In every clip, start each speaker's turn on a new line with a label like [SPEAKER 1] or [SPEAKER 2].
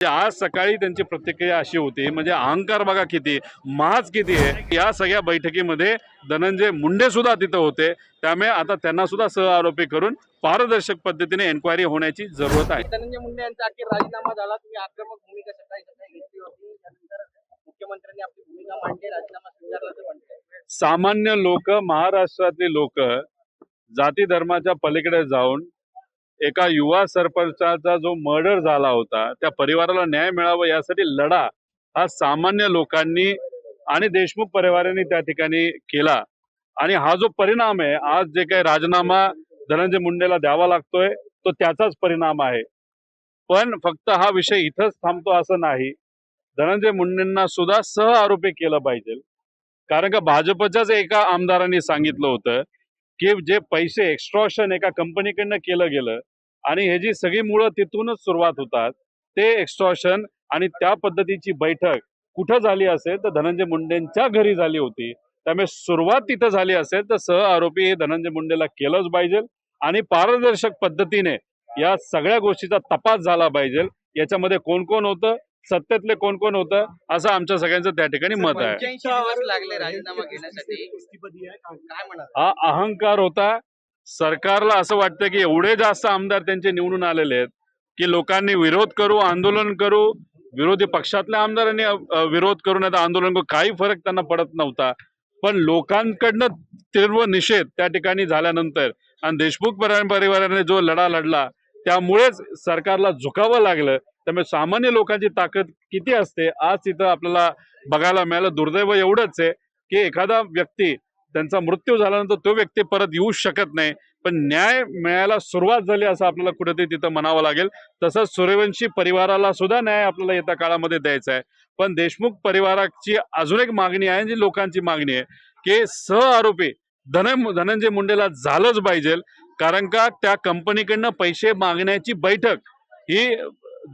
[SPEAKER 1] आज सकाळी त्यांची प्रतिक्रिया अशी होती, म्हणजे अहंकार बघा किती, माज किती आहे। या सगळ्या बैठकीमध्ये धनंजय मुंडे सुद्धा तिथं होते, त्यामुळे आता त्यांना सुद्धा सहआरोपी करून पारदर्शक पद्धतीने एन्क्वायरी होण्याची जरूरत आहे।
[SPEAKER 2] धनंजय मुंडे यांचा अखेर राजीनामा झाला, तुम्ही आक्रमक भूमिका सकाळी घेतली होती, त्यानंतर मुख्यमंत्र्यांनी आपली भूमिका मांडली, राजीनामा स्वीकारल्याचं म्हणतात।
[SPEAKER 1] सामान्य लोक, महाराष्ट्रातले लोक जाती धर्माच्या पलीकडे जाऊन एका युवा सरपंचाचा जो मर्डर झाला होता त्या परिवाराला न्याय मिळावा यासाठी लढा हा सामान्य लोकांनी आणि देशमुख परिवाराने त्या ठिकाणी केला। आणि हा जो परिणाम आहे, आज जे काही राजीनामा धनंजय मुंडेला द्यावा लागतोय तो त्याचाच परिणाम आहे। पण फक्त हा विषय इथंच थांबतो असं नाही, धनंजय मुंडेंना सुद्धा सहआरोपी केलं पाहिजे। कारण का भाजपच्याच एका आमदारांनी सांगितलं होतं की जे पैसे एक्स्ट्रॉशन एका कंपनीकडनं केलं गेलं आणि हे जी सगळी मुळं तिथूनच सुरुवात होतात, ते एक्स्ट्रॉशन आणि त्या पद्धतीची बैठक कुठं झाली असेल तर धनंजय मुंडेंच्या घरी झाली होती। त्यामुळे सुरुवात तिथं झाली असेल तर सहआरोपी हे धनंजय मुंडेला केलंच पाहिजे आणि पारदर्शक पद्धतीने या सगळ्या गोष्टीचा तपास झाला पाहिजे। याच्यामध्ये कोण कोण होतं, सत्तेतले कोण कोण होतं, असं आमच्या सगळ्यांचं त्या ठिकाणी मत आहे।
[SPEAKER 2] 85 दिवस लागले राजीनामा घेण्यासाठी, काय म्हणा?
[SPEAKER 1] हा अहंकार होता। सरकारला असं वाटतं की एवढे जास्त आमदार त्यांचे निवडून आलेले आहेत की लोकांनी विरोध करू, आंदोलन करू, विरोधी पक्षातल्या आमदारांनी विरोध करू, नाही तर आंदोलन करू, काही फरक त्यांना पडत नव्हता। पण लोकांकडनं तीव्र निषेध त्या ठिकाणी झाल्यानंतर आणि देशमुख परिवाराने जो लढा लढला त्यामुळेच सरकारला झुकावं लागलं। त्यामुळे सामान्य लोकांची ताकद किती असते आज तिथं आपल्याला बघायला मिळालं। दुर्दैव एवढंच आहे की एखादा व्यक्ती त्यांचा मृत्यू झाल्यानंतर तो व्यक्ती परत येऊ शकत नाही, पण न्याय मिळायला सुरुवात झाली असं आपल्याला कुठेतरी तिथं म्हणावं लागेल। तसंच सूर्यवंशी परिवाराला सुद्धा न्याय आपल्याला येत्या काळामध्ये द्यायचा आहे। पण देशमुख परिवाराची अजून एक मागणी आहे, जी लोकांची मागणी आहे की सहआरोपी धनंजय मुंडेला झालंच पाहिजे। कारण का त्या कंपनीकडनं पैसे मागण्याची बैठक ही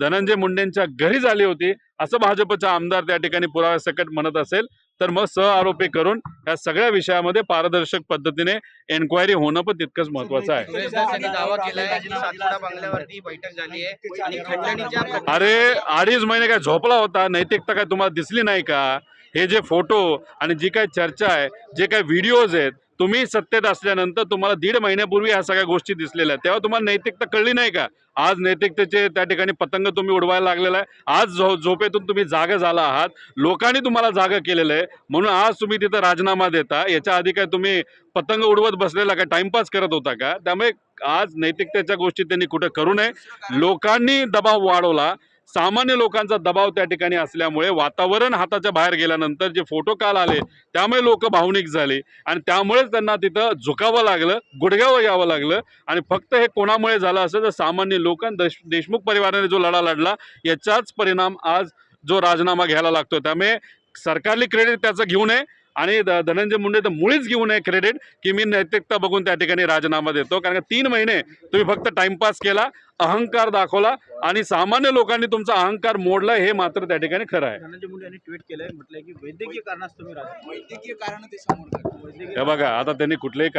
[SPEAKER 1] धनंजय मुंडेंच्या घरी झाली होती असं भाजपचा आमदार त्या ठिकाणी पुराव्यासकट म्हणत असेल तर मग सहआरोपी करून या सगळ्या विषयामध्ये पारदर्शक पद्धतीने एन्क्वायरी होणं पण तितकंच महत्वाचं आहे।
[SPEAKER 2] सुरेश दास यांनी दावा केलाय की सातपुडा बंगल्यावरती बैठक झाली आहे आणि खंडणीच्या
[SPEAKER 1] अरे 2.5 महिने काय झोपला होता, नैतिकता काय तुम्हाला दिसली नाही का? हे जे फोटो आणि जी काय चर्चा आहे, जे काय व्हिडिओज आहेत, तुम्ही सत्तेत असल्यानंतर तुम्हाला 1.5 महिन्यापूर्वी ह्या सगळ्या गोष्टी दिसलेल्या आहेत, तेव्हा तुम्हाला नैतिकता कळली नाही का? आज नैतिकतेचे त्या ठिकाणी पतंग तुम्ही उडवायला लागलेला आहे। आज झोपेतून तुम्ही जागा झाला आहात, लोकांनी तुम्हाला जागा केलेलं आहे, म्हणून आज तुम्ही तिथं राजीनामा देता। याच्या आधी काय तुम्ही पतंग उडवत बसलेला का, टाइमपास करत होता का? त्यामुळे आज नैतिकतेच्या गोष्टी त्यांनी कुठे करू नये। लोकांनी दबाव वाढवला, सामान्य लोकांचा दबाव त्या ठिकाणी असल्यामुळे वातावरण हाताच्या बाहेर गेल्यानंतर जे फोटो काल आले त्यामुळे लोक भावनिक झाले आणि त्यामुळेच त्यांना तिथं झुकावं लागलं, गुडघ्यावर यावं लागलं। आणि फक्त हे कोणामुळे झालं असेल तर सामान्य लोकांनी देशमुख परिवाराने जो लढा लढला याचाच परिणाम आज जो राजीनामा घ्यायला लागतो। त्यामुळे सरकारली क्रेडिट त्याचं घेऊ नये आणि धनंजय मुंडे तर मुळीच घेऊ नये क्रेडिट की मी नैतिकता बघून त्या ठिकाणी राजीनामा देतो। कारण 3 महिने तुम्ही फक्त टाइमपास केला, अहंकार दाखवला आणि सामान्य लोकांनी तुमचा अहंकार मोडला, हे मात्र त्या ठिकाणी खरं आहे।
[SPEAKER 3] धनंजय मुंडे यांनी ट्विट केलंय, म्हटलंय की वैद्यकीय कारणास्तव तुम्ही
[SPEAKER 2] वैद्यकीय कारण ते समोर
[SPEAKER 1] हे बघा, आता त्यांनी कुठलेही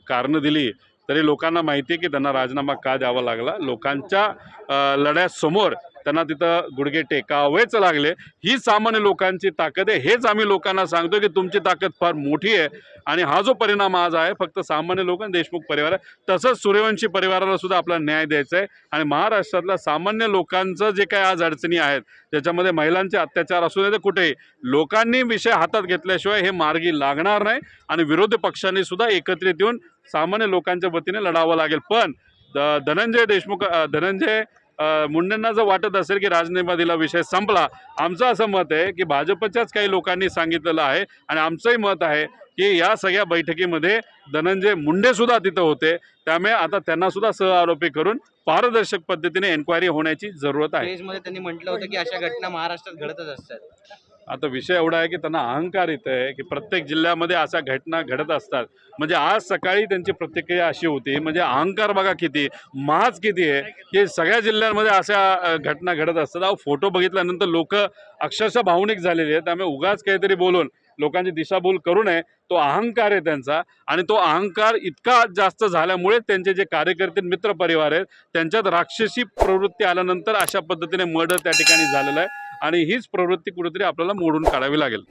[SPEAKER 1] कारण दिली तरी लोकांना माहिती आहे की त्यांना राजीनामा का द्यावा लागला। लोकांच्या लढ्यासमोर त्यांना तिथं गुडघे टेकावेच लागले। ही सामान्य लोकांची ताकद आहे, हेच आम्ही लोकांना सांगतो की तुमची ताकद फार मोठी आहे। आणि हा जो परिणाम आज आहे फक्त सामान्य लोक आणि देशमुख परिवार आहे, तसंच सूर्यवंशी परिवाराला सुद्धा आपला न्याय द्यायचा आहे। आणि महाराष्ट्रातल्या सामान्य लोकांचं जे काय आज अडचणी आहेत त्याच्यामध्ये महिलांचे अत्याचार असू दे तर कुठेही लोकांनी विषय हातात घेतल्याशिवाय हे मार्गी लागणार नाही आणि विरोधी पक्षांनी सुद्धा एकत्रित येऊन सामान्य लोकांच्या वतीने लढावं लागेल। पण धनंजय मुंडेंना जर वाटत असेल की राजनीतीमधला विषय संपला, आमचं असं मत आहे की भाजपच्याच काही लोकांनी सांगितलेलं आहे आणि आमचंही मत आहे की या सगळ्या बैठकीमध्ये धनंजय मुंडे सुद्धा तिथं होते। त्यामुळे आता त्यांना सुद्धा सहआरोपी करून पारदर्शक पद्धतीने एन्क्वायरी होण्याची जरूरत आहे।
[SPEAKER 2] त्यांनी म्हटलं होतं की अशा घटना महाराष्ट्रात घडतच असतात।
[SPEAKER 1] आता विषय एवढा आहे की त्यांना अहंकार येत आहे की प्रत्येक जिल्ह्यामध्ये अशा घटना घडत असतात। म्हणजे आज सकाळी त्यांची प्रतिक्रिया अशी होती, म्हणजे अहंकार बघा किती, माज किती आहे की सगळ्या जिल्ह्यांमध्ये अशा घटना घडत असतात। फोटो बघितल्यानंतर लोक अक्षरशः भावनिक झालेले आहेत। त्यामुळे उगाच काहीतरी बोलून लोकांची दिशाभूल करू नये. तो अहंकार आहे त्यांचा आणि तो अहंकार इतका जास्त झाल्यामुळे त्यांचे जे कार्यकर्ते मित्रपरिवार आहेत त्यांच्यात राक्षसी प्रवृत्ती आल्यानंतर अशा पद्धतीने मर्डर त्या ठिकाणी झालेला आहे आणि हीच प्रवृत्ती कुठेतरी आपल्याला मोडून काढावी लागेल.